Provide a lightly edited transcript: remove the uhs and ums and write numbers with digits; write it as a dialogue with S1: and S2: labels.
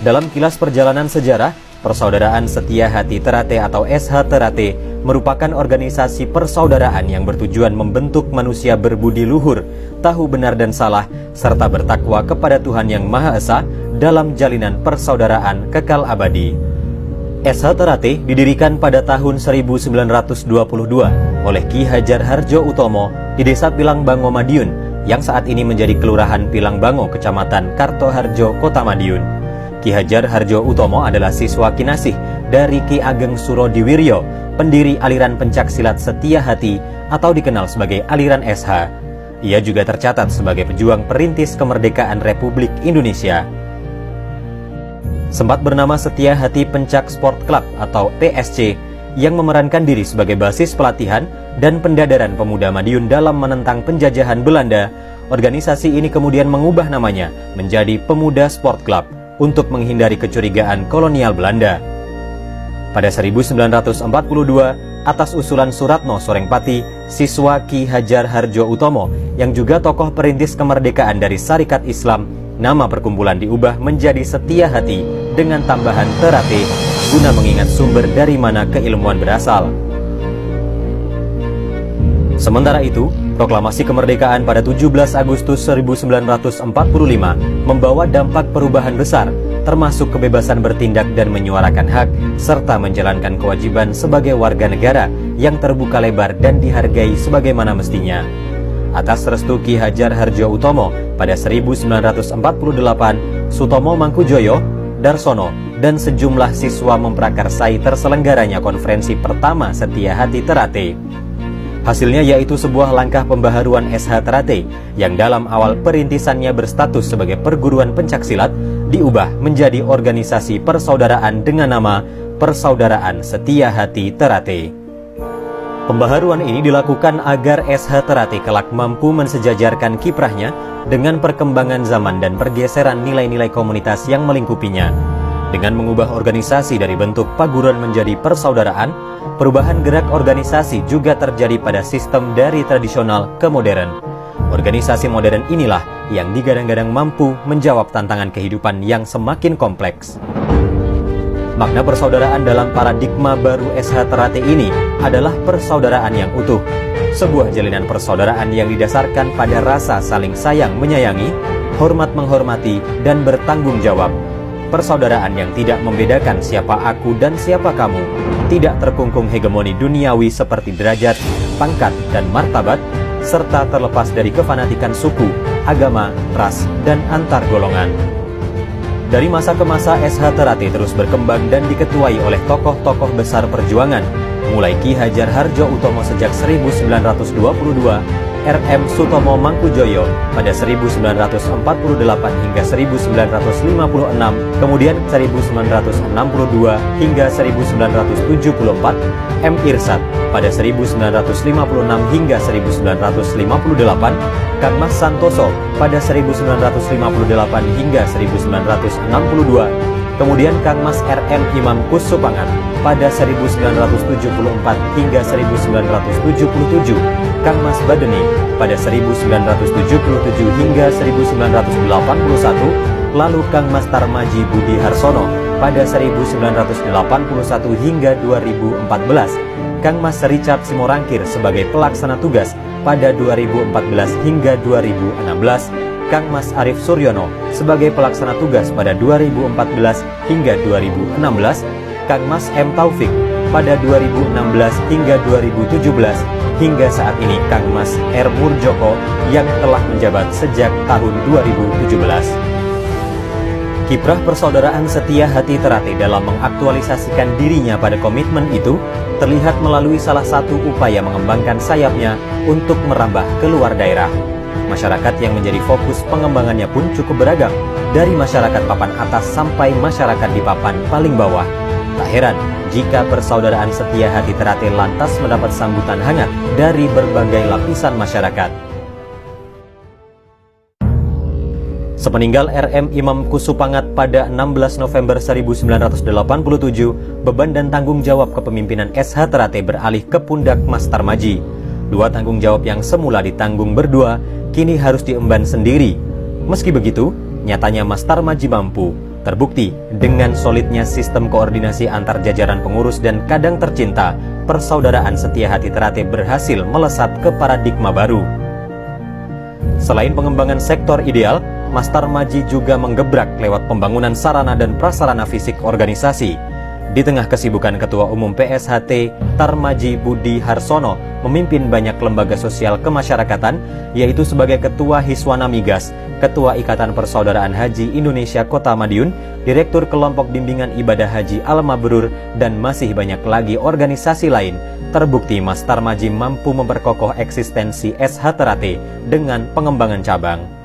S1: Dalam kilas perjalanan sejarah, Persaudaraan Setia Hati Terate atau SH Terate merupakan organisasi persaudaraan yang bertujuan membentuk manusia berbudi luhur, tahu benar dan salah, serta bertakwa kepada Tuhan Yang Maha Esa dalam jalinan persaudaraan kekal abadi. SH Terate didirikan pada tahun 1922 oleh Ki Hajar Harjo Utomo di Desa Pilangbango, Madiun, yang saat ini menjadi Kelurahan Pilangbango, Kecamatan Kartoharjo, Kota Madiun. Ki Hajar Harjo Utomo adalah siswa kinasih dari Ki Ageng Surodiwiryo, pendiri aliran pencaksilat Setia Hati atau dikenal sebagai aliran SH. Ia juga tercatat sebagai pejuang perintis kemerdekaan Republik Indonesia. Sempat bernama Setia Hati Pencak Sport Club atau PSC, yang memerankan diri sebagai basis pelatihan dan pendadaran pemuda Madiun dalam menentang penjajahan Belanda. Organisasi ini kemudian mengubah namanya menjadi Pemuda Sport Club untuk menghindari kecurigaan kolonial Belanda. Pada 1942, atas usulan Suratno Sorengpati, siswa Ki Hajar Harjo Utomo yang juga tokoh perintis kemerdekaan dari Syarikat Islam, nama perkumpulan diubah menjadi Setia Hati dengan tambahan Terate guna mengingat sumber dari mana keilmuan berasal. Sementara itu, proklamasi kemerdekaan pada 17 Agustus 1945 membawa dampak perubahan besar, termasuk kebebasan bertindak dan menyuarakan hak, serta menjalankan kewajiban sebagai warga negara yang terbuka lebar dan dihargai sebagaimana mestinya. Atas restu Ki Hajar Harjo Utomo, pada 1948, Sutomo Mangkujoyo, Darsono, dan sejumlah siswa memprakarsai terselenggaranya konferensi pertama Setia Hati Terate. Hasilnya yaitu sebuah langkah pembaharuan SH Terate yang dalam awal perintisannya berstatus sebagai perguruan pencaksilat diubah menjadi organisasi persaudaraan dengan nama Persaudaraan Setia Hati Terate. Pembaharuan ini dilakukan agar SH Terate kelak mampu mensejajarkan kiprahnya dengan perkembangan zaman dan pergeseran nilai-nilai komunitas yang melingkupinya. Dengan mengubah organisasi dari bentuk paguran menjadi persaudaraan, perubahan gerak organisasi juga terjadi pada sistem dari tradisional ke modern. Organisasi modern inilah yang digadang-gadang mampu menjawab tantangan kehidupan yang semakin kompleks. Makna persaudaraan dalam paradigma baru SH Terate ini adalah persaudaraan yang utuh, sebuah jalinan persaudaraan yang didasarkan pada rasa saling sayang menyayangi, hormat menghormati, dan bertanggung jawab. Persaudaraan yang tidak membedakan siapa aku dan siapa kamu, tidak terkungkung hegemoni duniawi seperti derajat, pangkat, dan martabat, serta terlepas dari kefanatikan suku, agama, ras, dan antar golongan. Dari masa ke masa, SH Terate terus berkembang dan diketuai oleh tokoh-tokoh besar perjuangan, mulai Ki Hajar Harjo Utomo sejak 1922, RM Sutomo Mangkujoyo pada 1948 hingga 1956, kemudian 1962 hingga 1974, M. Irsad pada 1956 hingga 1958, Kang Mas Santoso pada 1958 hingga 1962, kemudian Kang Mas RM Imam Kusupangat pada 1974 hingga 1977, Kang Mas Badeni pada 1977 hingga 1981, lalu Kang Mas Tarmaji Budi Harsono pada 1981 hingga 2014, Kang Mas Richard Simorangkir sebagai pelaksana tugas pada 2014 hingga 2016, Kang Mas Arief Suryono sebagai pelaksana tugas pada 2014 hingga 2016, Kang Mas M. Taufik pada 2016 hingga 2017, hingga saat ini Kang Mas R. Murjoko yang telah menjabat sejak tahun 2017. Kiprah persaudaraan Setia Hati Terate dalam mengaktualisasikan dirinya pada komitmen itu terlihat melalui salah satu upaya mengembangkan sayapnya untuk merambah keluar daerah. Masyarakat yang menjadi fokus pengembangannya pun cukup beragam, dari masyarakat papan atas sampai masyarakat di papan paling bawah. Tak heran jika persaudaraan Setia Hati Terate lantas mendapat sambutan hangat dari berbagai lapisan masyarakat. Sepeninggal RM Imam Kusupangat pada 16 November 1987, beban dan tanggung jawab kepemimpinan SH Terate beralih ke pundak Mas Tarmaji. Dua tanggung jawab yang semula ditanggung berdua, kini harus diemban sendiri. Meski begitu, nyatanya Mas Tarmaji mampu Terbukti dengan solidnya sistem koordinasi antar jajaran pengurus dan kadang tercinta, persaudaraan Setia Hati Terate berhasil melesat ke paradigma baru. Selain pengembangan sektor ideal, Mas Tarmadji juga menggebrak lewat pembangunan sarana dan prasarana fisik organisasi. Di tengah kesibukan Ketua Umum PSHT, Tarmadji Budi Harsono memimpin banyak lembaga sosial kemasyarakatan, yaitu sebagai Ketua Hiswana Migas, Ketua Ikatan Persaudaraan Haji Indonesia Kota Madiun, Direktur Kelompok Bimbingan Ibadah Haji Al-Mabrur, dan masih banyak lagi organisasi lain. Terbukti Mas Tarmadji mampu memperkokoh eksistensi SH Terate dengan pengembangan cabang.